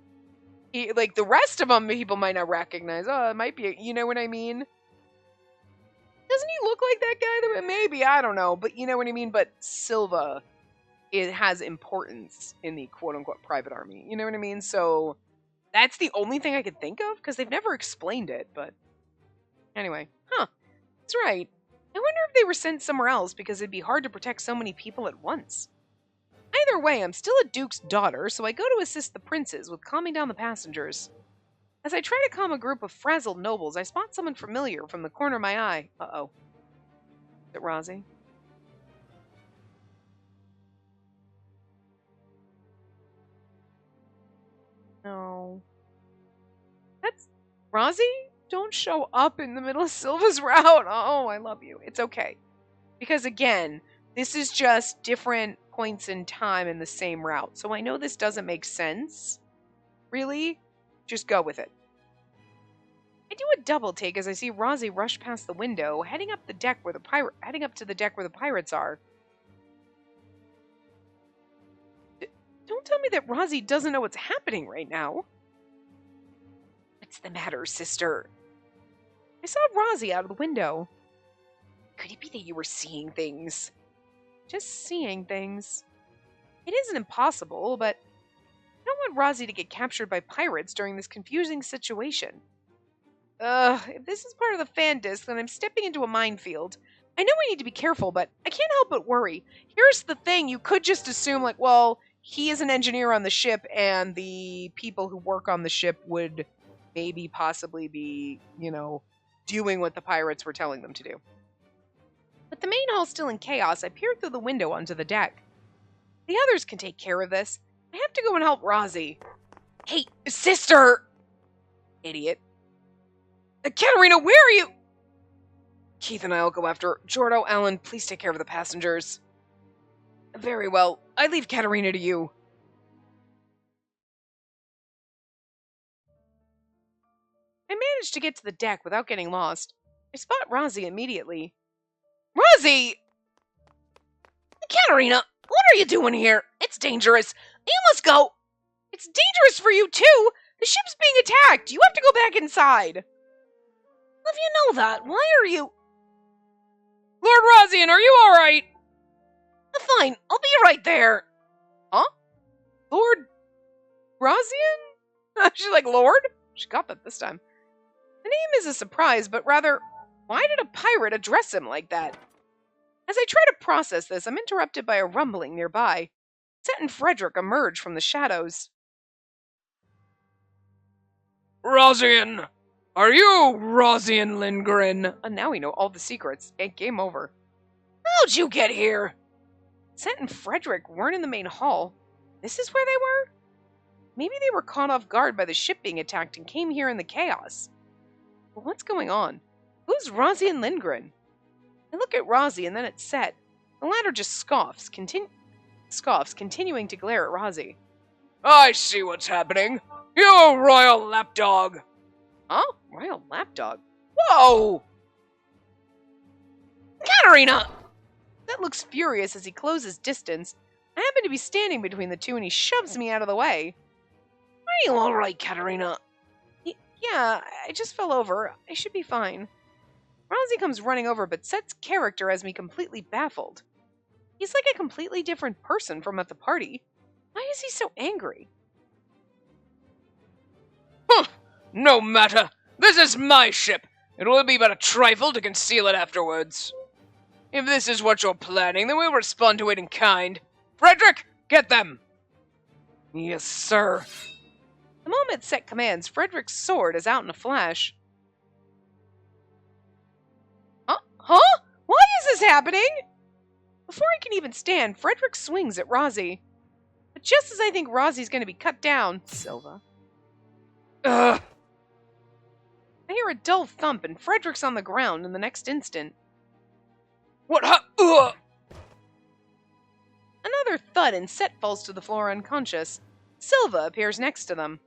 like the rest of them, people might not recognize. Oh, it might be, you know what I mean? Doesn't he look like that guy? Maybe, I don't know, but you know what I mean? But Silva, it has importance in the quote-unquote private army. You know what I mean? So that's the only thing I could think of, because they've never explained it, but anyway. That's right. I wonder if they were sent somewhere else, because it'd be hard to protect so many people at once. Either way, I'm still a duke's daughter, so I go to assist the princes with calming down the passengers. As I try to calm a group of frazzled nobles, I spot someone familiar from the corner of my eye. Uh-oh. Is it Rosie? No. That's Rosie? Don't show up in the middle of Silva's route. Oh, I love you. It's okay. Because again, this is just different points in time in the same route. So I know this doesn't make sense. Really? Just go with it. I do a double take as I see Rosie rush past the window, heading up to the deck where the pirates are. Don't tell me that Rosie doesn't know what's happening right now. What's the matter, sister? I saw Rosie out of the window. Could it be that you were seeing things? Just seeing things. It isn't impossible, but I don't want Rosie to get captured by pirates during this confusing situation. If this is part of the fan disc, then I'm stepping into a minefield. I know I need to be careful, but I can't help but worry. Here's the thing, you could just assume, like, well, he is an engineer on the ship, and the people who work on the ship would maybe possibly be, doing what the pirates were telling them to do. With the main hall still in chaos, I peer through the window onto the deck. The others can take care of this. I have to go and help Rosie. Hey, sister! Idiot. Katerina, where are you? Keith and I will go after Jordo. Alan, please take care of the passengers. Very well. I leave Katerina to you. I managed to get to the deck without getting lost. I spot Rosie immediately. Rosie! Katarina, what are you doing here? It's dangerous. You must go. It's dangerous for you, too. The ship's being attacked. You have to go back inside. If you know that, why are you... Lord Rosian, are you alright? Fine, I'll be right there. Huh? Lord Rosian? She's like, Lord? She got that this time. The name is a surprise, but rather, why did a pirate address him like that? As I try to process this, I'm interrupted by a rumbling nearby. Set and Frederick emerge from the shadows. Rosian! Are you Rosian Lindgren? And now we know all the secrets. Game over. How'd you get here? Set and Frederick weren't in the main hall. This is where they were? Maybe they were caught off guard by the ship being attacked and came here in the chaos. But what's going on? Who's Rosian Lindgren? I look at Rosie and then at Set. The latter just scoffs, continuing to glare at Rosie. I see what's happening. You royal lapdog. Huh? Royal lapdog? Whoa! Katarina! Set looks furious as he closes distance. I happen to be standing between the two and he shoves me out of the way. Are you alright, Katarina? Yeah, I just fell over. I should be fine. Rosie comes running over, but Set's character has me completely baffled. He's like a completely different person from at the party. Why is he so angry? Huh! No matter. This is my ship. It will be but a trifle to conceal it afterwards. If this is what you're planning, then we'll respond to it in kind. Frederick, get them! Yes, sir. The moment Set commands, Frederick's sword is out in a flash. Huh? Why is this happening? Before I can even stand, Frederick swings at Rosie. But just as I think Rosie's going to be cut down, Silva. Ugh! I hear a dull thump and Frederick's on the ground in the next instant. What Ugh! Another thud and Set falls to the floor unconscious. Silva appears next to them.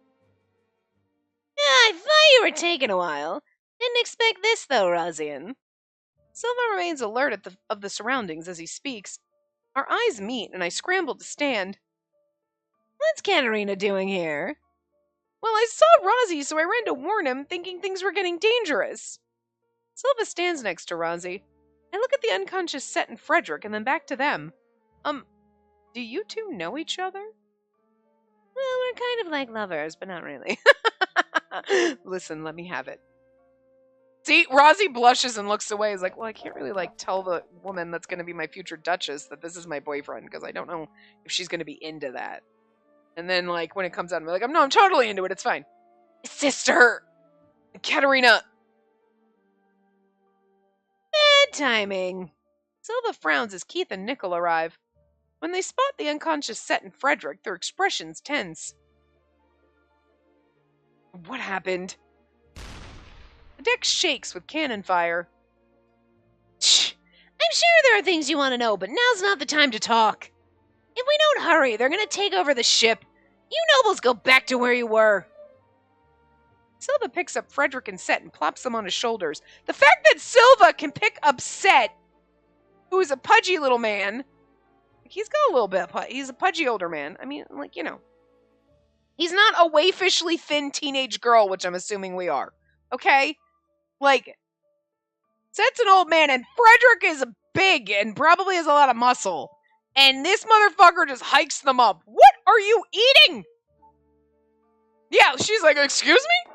I thought you were taking a while. Didn't expect this though, Rosian. Silva remains alert of the surroundings as he speaks. Our eyes meet, and I scramble to stand. What's Katarina doing here? Well, I saw Rosie, so I ran to warn him, thinking things were getting dangerous. Silva stands next to Rosie. I look at the unconscious Set and Frederick, and then back to them. Do you two know each other? Well, we're kind of like lovers, but not really. Listen, let me have it. See, Rosie blushes and looks away. He's like, well, I can't really, tell the woman that's going to be my future Duchess that this is my boyfriend, because I don't know if she's going to be into that. And then, when it comes out, I'm like, no, I'm totally into it. It's fine. Sister! Katarina! Bad timing. Silva frowns as Keith and Nickel arrive. When they spot the unconscious Set and Frederick, their expressions tense. What happened? The deck shakes with cannon fire. Shh! I'm sure there are things you want to know, but now's not the time to talk. If we don't hurry, they're going to take over the ship. You nobles go back to where you were. Silva picks up Frederick and Set and plops them on his shoulders. The fact that Silva can pick up Set, who is a pudgy little man, he's got a little bit of he's a pudgy older man. I mean, he's not a waifishly thin teenage girl, which I'm assuming we are. Okay? Set's an old man, and Frederick is big and probably has a lot of muscle. And this motherfucker just hikes them up. What are you eating? Yeah, she's like, excuse me?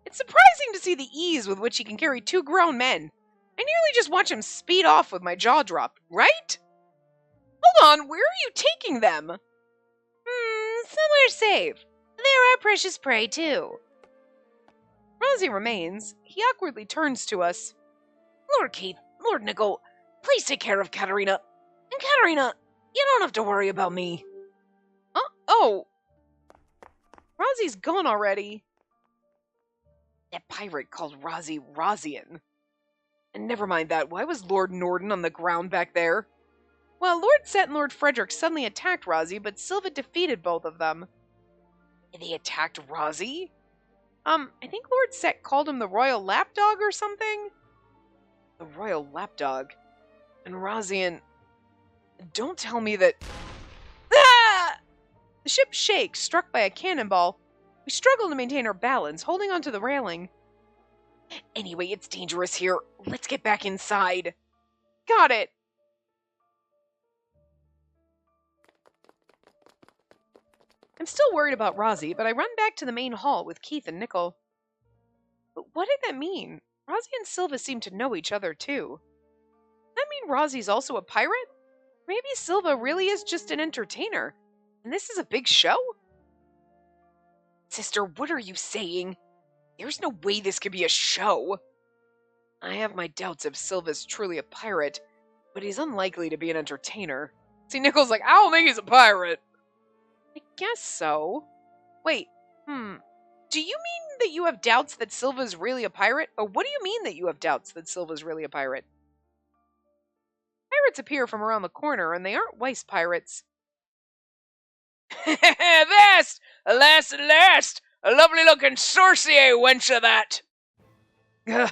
It's surprising to see the ease with which he can carry two grown men. I nearly just watch him speed off with my jaw dropped, right? Hold on, where are you taking them? Somewhere safe. They're our precious prey, too. Rosie remains. He awkwardly turns to us. Lord Keith, Lord Nickel, please take care of Katarina. And Katarina, you don't have to worry about me. Oh. Rosie's gone already. That pirate called Rosie Rosian. And never mind that, why was Lord Norden on the ground back there? Well, Lord Set and Lord Frederick suddenly attacked Rosie, but Silva defeated both of them. They attacked Rosie? I think Lord Set called him the royal lapdog or something? The royal lapdog. And Razian... Don't tell me that... Ah! The ship shakes, struck by a cannonball. We struggle to maintain our balance, holding onto the railing. Anyway, it's dangerous here. Let's get back inside. Got it. I'm still worried about Rozzy, but I run back to the main hall with Keith and Nickel. But what did that mean? Rozzy and Silva seem to know each other, too. Does that mean Rozzy's also a pirate? Maybe Silva really is just an entertainer, and this is a big show? Sister, what are you saying? There's no way this could be a show. I have my doubts if Silva's truly a pirate, but he's unlikely to be an entertainer. See, Nickel's like, I don't think he's a pirate. I guess so. Wait, do you mean that you have doubts that Silva's really a pirate? Or what do you mean that you have doubts that Silva's really a pirate? Pirates appear from around the corner, and they aren't Weiss pirates. Vast! Alas, at last! A lovely-looking sorcier wench of that! Ugh,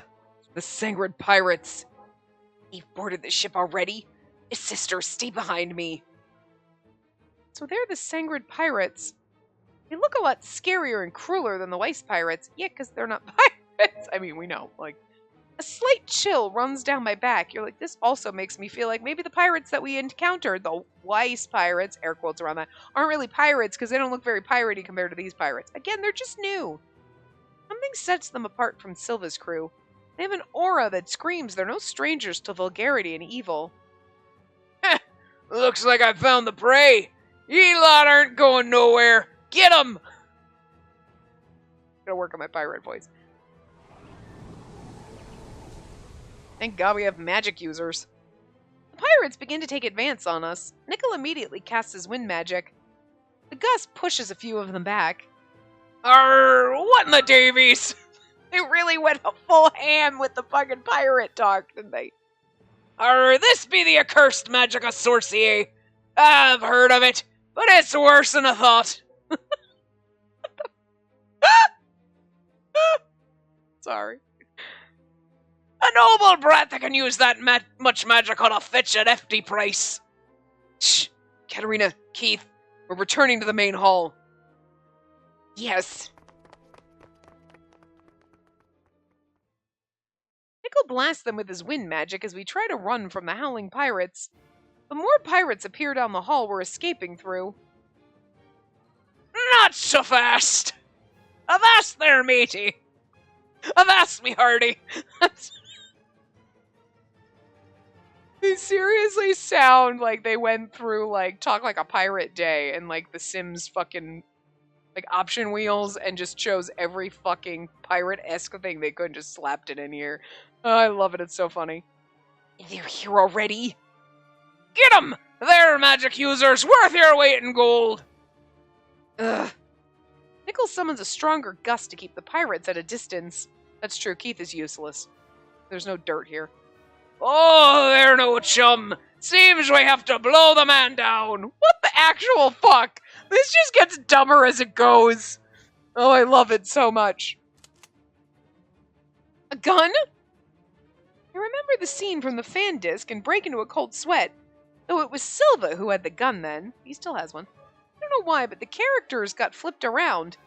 the Sangrid pirates. They've boarded the ship already? Sister, stay behind me. So they're the Sangrid pirates. They look a lot scarier and crueler than the Weiss pirates. Yeah, because they're not pirates. I mean, we know. Like, a slight chill runs down my back. You're like, this also makes me feel like maybe the pirates that we encountered, the Weiss pirates, air quotes around that, aren't really pirates because they don't look very piratey compared to these pirates. Again, they're just new. Something sets them apart from Silva's crew. They have an aura that screams they're no strangers to vulgarity and evil. Looks like I found the prey. Ye lot aren't going nowhere. Get 'em! Gotta work on my pirate voice. Thank God we have magic users. The pirates begin to take advance on us. Nickel immediately casts his wind magic. The gust pushes a few of them back. What in the Davies? They really went a full ham with the fucking pirate talk, didn't they? This be the accursed magic of sorcery. I've heard of it, but it's worse than I thought. Sorry. A noble brat that can use that much magic on a fetch at hefty price. Shh, Katerina, Keith, we're returning to the main hall. Yes. Nickel blasts them with his wind magic as we try to run from the howling pirates. But more pirates appear down the hall we're escaping through. Not so fast! Avast there, matey! Avast me, hearty! They seriously sound like they went through, like, Talk Like a Pirate Day and, like, the Sims fucking, like, option wheels and just chose every fucking pirate-esque thing they could and just slapped it in here. Oh, I love it. It's so funny. They're here already? Get 'em! They're magic users worth your weight in gold! Ugh. Nickel summons a stronger gust to keep the pirates at a distance. That's true, Keith is useless. There's no dirt here. Oh, they're no chum. Seems we have to blow the man down. What the actual fuck? This just gets dumber as it goes. Oh, I love it so much. A gun? I remember the scene from the fan disc and break into a cold sweat. Though it was Silva who had the gun then. He still has one. I don't know why, but the characters got flipped around.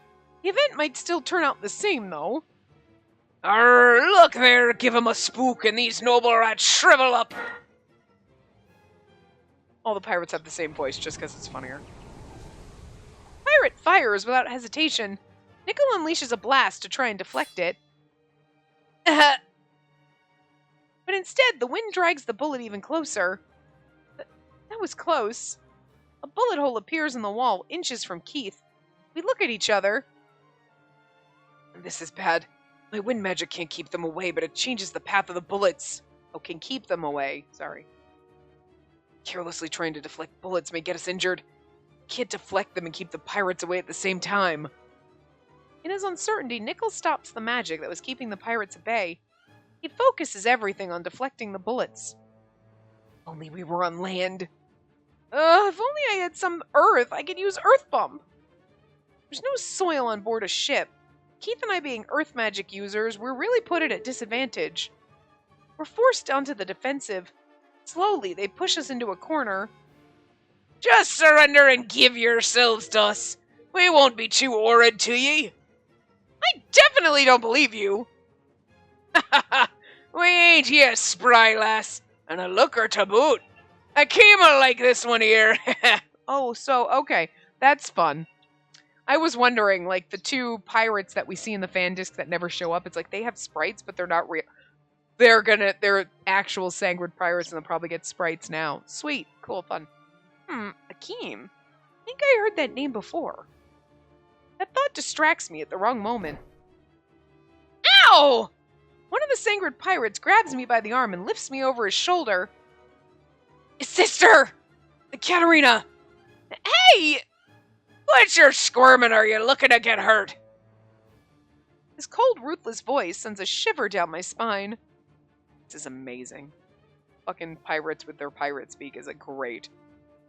The event might still turn out the same, though. Look there, give him a spook, and these noble rats shrivel up. All the pirates have the same voice, just because it's funnier. Pirate fires without hesitation. Nickel unleashes a blast to try and deflect it. But instead, the wind drags the bullet even closer. That was close. A bullet hole appears in the wall, inches from Keith. We look at each other. This is bad. My wind magic can't keep them away, but it changes the path of the bullets. Oh, can keep them away. Sorry. Carelessly trying to deflect bullets may get us injured. Can't deflect them and keep the pirates away at the same time. In his uncertainty, Nickel stops the magic that was keeping the pirates at bay. He focuses everything on deflecting the bullets. Only we were on land. If only I had some earth, I could use Earth Bump. There's no soil on board a ship. Keith and I being earth magic users, we're really put at a disadvantage. We're forced onto the defensive. Slowly, they push us into a corner. Just surrender and give yourselves to us. We won't be too horrid to ye. I definitely don't believe you. We ain't ye a spry lass, and a looker to boot. I came like this one here. Oh, so, okay. That's fun. I was wondering, like, the two pirates that we see in the fan disc that never show up, it's like they have sprites, but they're not real. They're actual Sangward pirates, and they'll probably get sprites now. Sweet. Cool. Fun. Akeem. I think I heard that name before. That thought distracts me at the wrong moment. Ow! One of the Sangward pirates grabs me by the arm and lifts me over his shoulder. Sister! Katerina! Hey! What's your squirming? Are you looking to get hurt? His cold, ruthless voice sends a shiver down my spine. This is amazing. Fucking pirates with their pirate speak is great.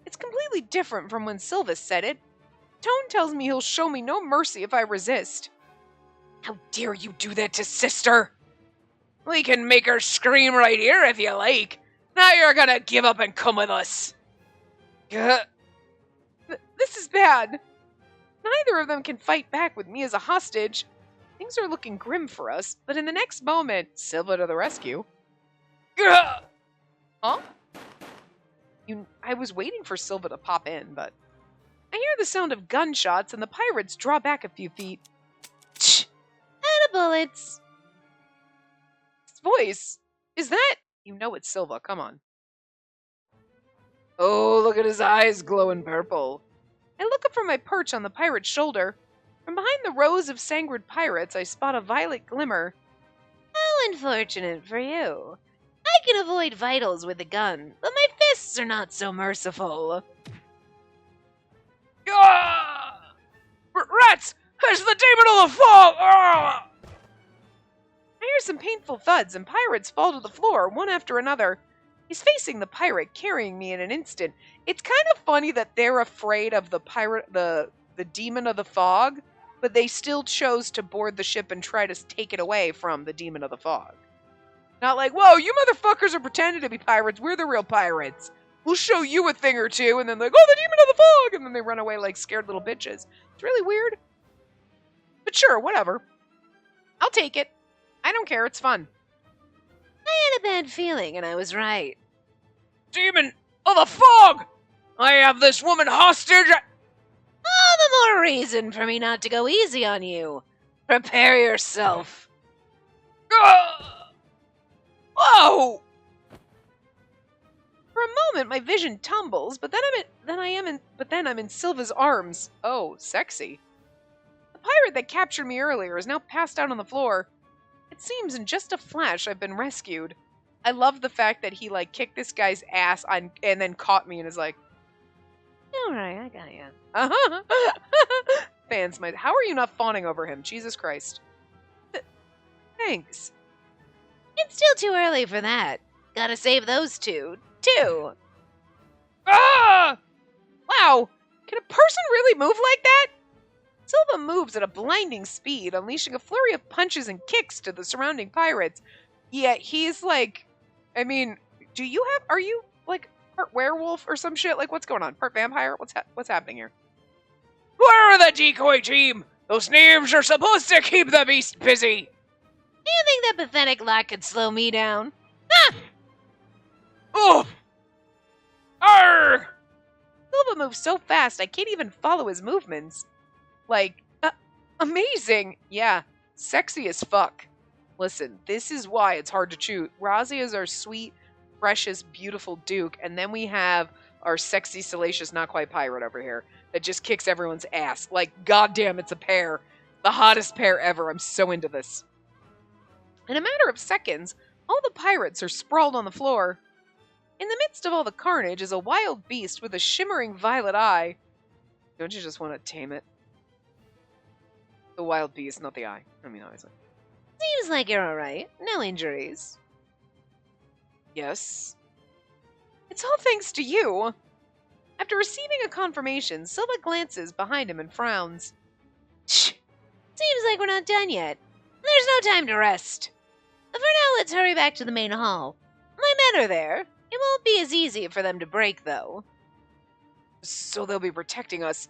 It's completely different from when Sylvis said it. Tone tells me he'll show me no mercy if I resist. How dare you do that to sister? We can make her scream right here if you like. Now you're gonna give up and come with us. This is bad. Neither of them can fight back with me as a hostage. Things are looking grim for us, but in the next moment, Silva to the rescue. Huh? I was waiting for Silva to pop in, but I hear the sound of gunshots and the pirates draw back a few feet. And bullets. His voice. Is that? You know it's Silva, come on. Oh, look at his eyes glowing purple. I look up from my perch on the pirate's shoulder. From behind the rows of Sangward pirates, I spot a violet glimmer. How unfortunate for you. I can avoid vitals with a gun, but my fists are not so merciful. Rats! It's the demon of the fog! I hear some painful thuds, and pirates fall to the floor, one after another. He's facing the pirate, carrying me in an instant. It's kind of funny that they're afraid of the pirate, the demon of the fog, but they still chose to board the ship and try to take it away from the demon of the fog. Not like, whoa, you motherfuckers are pretending to be pirates. We're the real pirates. We'll show you a thing or two, and then like, oh, the demon of the fog, and then they run away like scared little bitches. It's really weird. But sure, whatever. I'll take it. I don't care, it's fun. I had a bad feeling, and I was right. Demon of the fog! I have this woman hostage! All the more reason for me not to go easy on you. Prepare yourself. Whoa! For a moment, my vision tumbles, but then I'm in Silva's arms. Oh, sexy. The pirate that captured me earlier is now passed out on the floor. It seems in just a flash I've been rescued. I love the fact that he kicked this guy's ass and then caught me and is like, Alright, I got you. uh-huh. Fans might. How are you not fawning over him? Jesus Christ. Thanks. It's still too early for that. Gotta save those two, too. Ah! Wow. Can a person really move like that? Silva moves at a blinding speed, unleashing a flurry of punches and kicks to the surrounding pirates. Yet he's are you part werewolf or some shit? What's going on? Part vampire? What's happening here? Where are the decoy team? Those names are supposed to keep the beast busy. Do you think that pathetic lot could slow me down? Ah! Oh! Arrgh! Silva moves so fast I can't even follow his movements. Amazing! Yeah, sexy as fuck. Listen, this is why it's hard to choose. Razzie is our sweet, precious, beautiful Duke, and then we have our sexy, salacious, not quite pirate over here that just kicks everyone's ass. Goddamn, it's a pair. The hottest pair ever. I'm so into this. In a matter of seconds, all the pirates are sprawled on the floor. In the midst of all the carnage is a wild beast with a shimmering violet eye. Don't you just want to tame it? The wild beast, not the eye. I mean, obviously. Seems like you're alright. No injuries. Yes. It's all thanks to you. After receiving a confirmation, Silva glances behind him and frowns. Shh. Seems like we're not done yet. There's no time to rest. But for now, let's hurry back to the main hall. My men are there. It won't be as easy for them to break, though. So they'll be protecting us.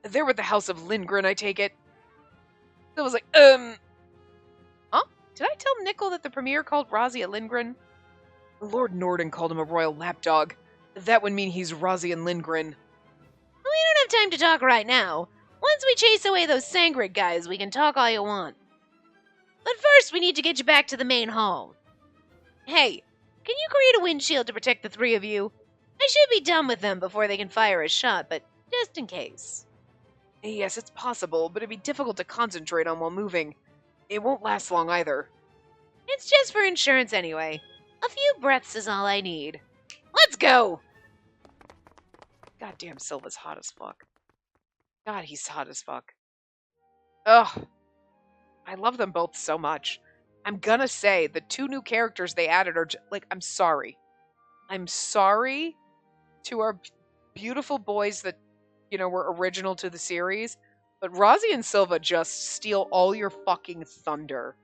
They're with the House of Lindgren, I take it. I was like, Huh? Did I tell Nickel that the premier called Razia Lindgren? Lord Norden called him a royal lapdog. That would mean he's Razia Lindgren. We don't have time to talk right now. Once we chase away those Sangrid guys, we can talk all you want. But first, we need to get you back to the main hall. Hey, can you create a windshield to protect the three of you? I should be done with them before they can fire a shot, but just in case. Yes, it's possible, but it'd be difficult to concentrate on while moving. It won't last long either. It's just for insurance anyway. A few breaths is all I need. Let's go! Goddamn, Silva's hot as fuck. God, he's hot as fuck. Ugh. I love them both so much. I'm gonna say the two new characters they added are like, I'm sorry. I'm sorry to our beautiful boys that, you know, were original to the series, but Rozzy and Silva just steal all your fucking thunder.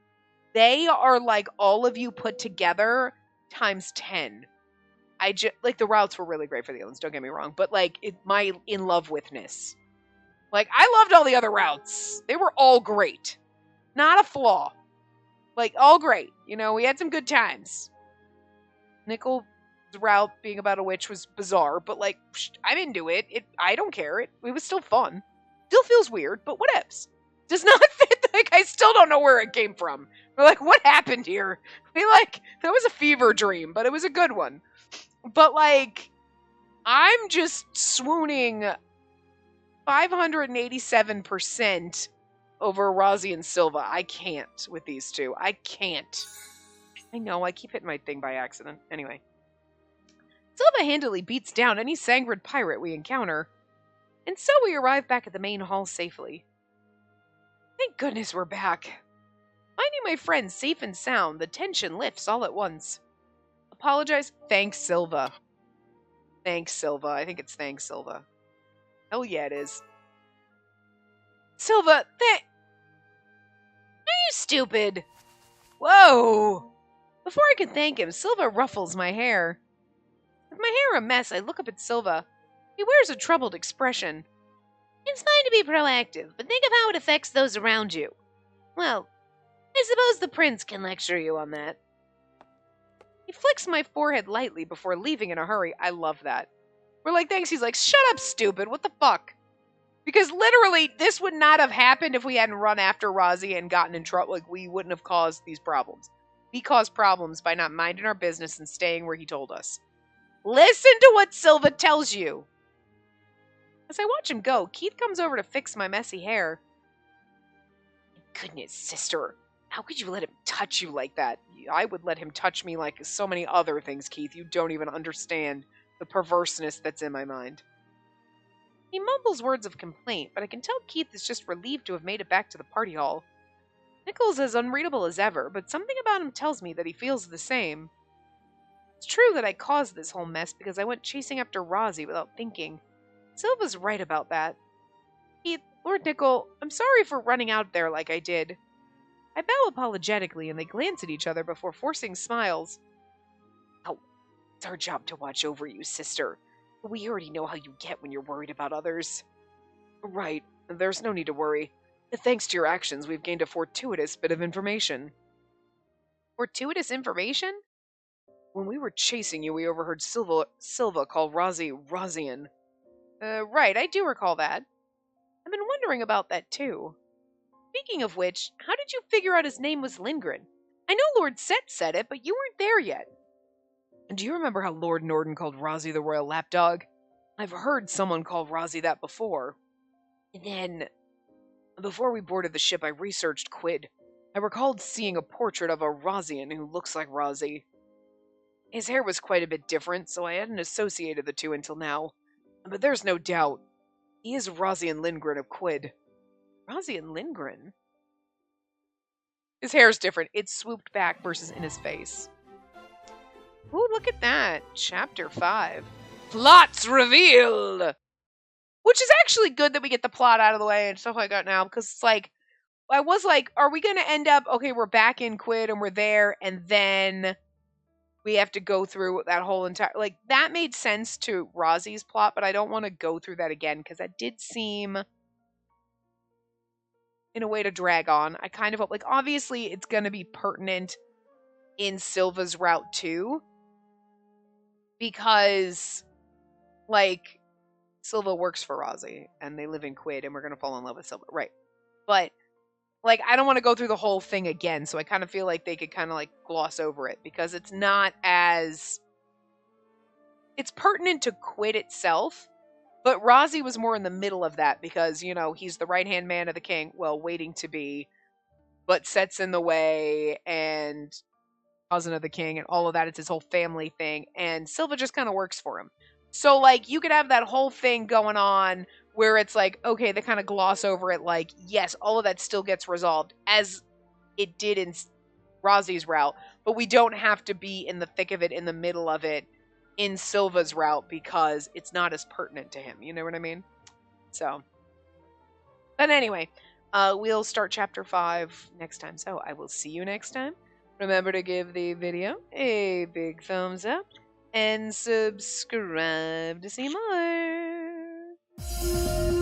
They are like all of you put together times 10. Like the routes were really great for the aliens, don't get me wrong, but like my in love withness. Like I loved all the other routes. They were all great. Not a flaw. Like all great. You know, we had some good times. Nickel's route being about a witch was bizarre, but like I'm into it. I don't care. It was still fun. Still feels weird, but whatevs. Does not fit. Like I still don't know where it came from. We're like, what happened here? That was a fever dream, but it was a good one. But like, I'm just swooning 587% over Rozzy and Silva. I can't with these two. I can't. I know, I keep hitting my thing by accident. Anyway. Silva handily beats down any Sangrid pirate we encounter. And so we arrive back at the main hall safely. Thank goodness we're back. Finding my friends safe and sound, the tension lifts all at once. Apologize. Thanks, Silva. Thanks, Silva. I think it's thanks, Silva. Hell yeah, it is. Silva, Are you stupid? Whoa! Before I can thank him, Silva ruffles my hair. With my hair a mess, I look up at Silva. He wears a troubled expression. It's fine to be proactive, but think of how it affects those around you. Well, I suppose the prince can lecture you on that. He flicks my forehead lightly before leaving in a hurry. I love that. We're like, thanks. He's like, shut up, stupid. What the fuck? Because literally, this would not have happened if we hadn't run after Rozzy and gotten in trouble. Like, we wouldn't have caused these problems. We caused problems by not minding our business and staying where he told us. Listen to what Silva tells you. As I watch him go, Keith comes over to fix my messy hair. Goodness, sister. How could you let him touch you like that? I would let him touch me like so many other things, Keith. You don't even understand the perverseness that's in my mind. He mumbles words of complaint, but I can tell Keith is just relieved to have made it back to the party hall. Nickel's as unreadable as ever, but something about him tells me that he feels the same. It's true that I caused this whole mess because I went chasing after Rozzy without thinking. Silva's right about that. Keith, Lord Nickel, I'm sorry for running out there like I did. I bow apologetically and they glance at each other before forcing smiles. Oh, it's our job to watch over you, sister. We already know how you get when you're worried about others. Right, there's no need to worry. Thanks to your actions, we've gained a fortuitous bit of information. Fortuitous information? When we were chasing you, we overheard Silva call Rozzy Rozian. Right, I do recall that. I've been wondering about that too. Speaking of which, how did you figure out his name was Lindgren? I know Lord Set said it, but you weren't there yet. Do you remember how Lord Norden called Rozzy the royal lapdog? I've heard someone call Rozzy that before. And then, before we boarded the ship, I researched Quid. I recalled seeing a portrait of a Rozian who looks like Rozzy. His hair was quite a bit different, so I hadn't associated the two until now. But there's no doubt. He is Rozian Lindgren of Quid. Rozian Lindgren? His hair's different. It's swooped back versus in his face. Ooh, look at that. Chapter 5. Plots revealed! Which is actually good that we get the plot out of the way and stuff like that now, because it's like, I was like, are we going to end up, okay, we're back in Quid and we're there, and then we have to go through that whole entire, like, that made sense to Razi's plot, but I don't want to go through that again because that did seem in a way to drag on. I kind of hope, like, obviously it's going to be pertinent in Silva's route too, because, like, Silva works for Razi and they live in Quid and we're going to fall in love with Silva. Right. But, like, I don't want to go through the whole thing again, so I kind of feel like they could kind of, like, gloss over it because it's not as, it's pertinent to Quid itself, but Razi was more in the middle of that because, you know, he's the right-hand man of the king, well, waiting to be, but sets in the way and cousin of the king and all of that. It's his whole family thing, and Silva just kind of works for him. So, like, you could have that whole thing going on where it's like, okay, they kind of gloss over it, like, yes, all of that still gets resolved as it did in Razi's route, but we don't have to be in the thick of it, in the middle of it, in Silva's route because it's not as pertinent to him. You know what I mean? So, but anyway, we'll start chapter 5 next time. So I will see you next time. Remember to give the video a big thumbs up and subscribe to see more.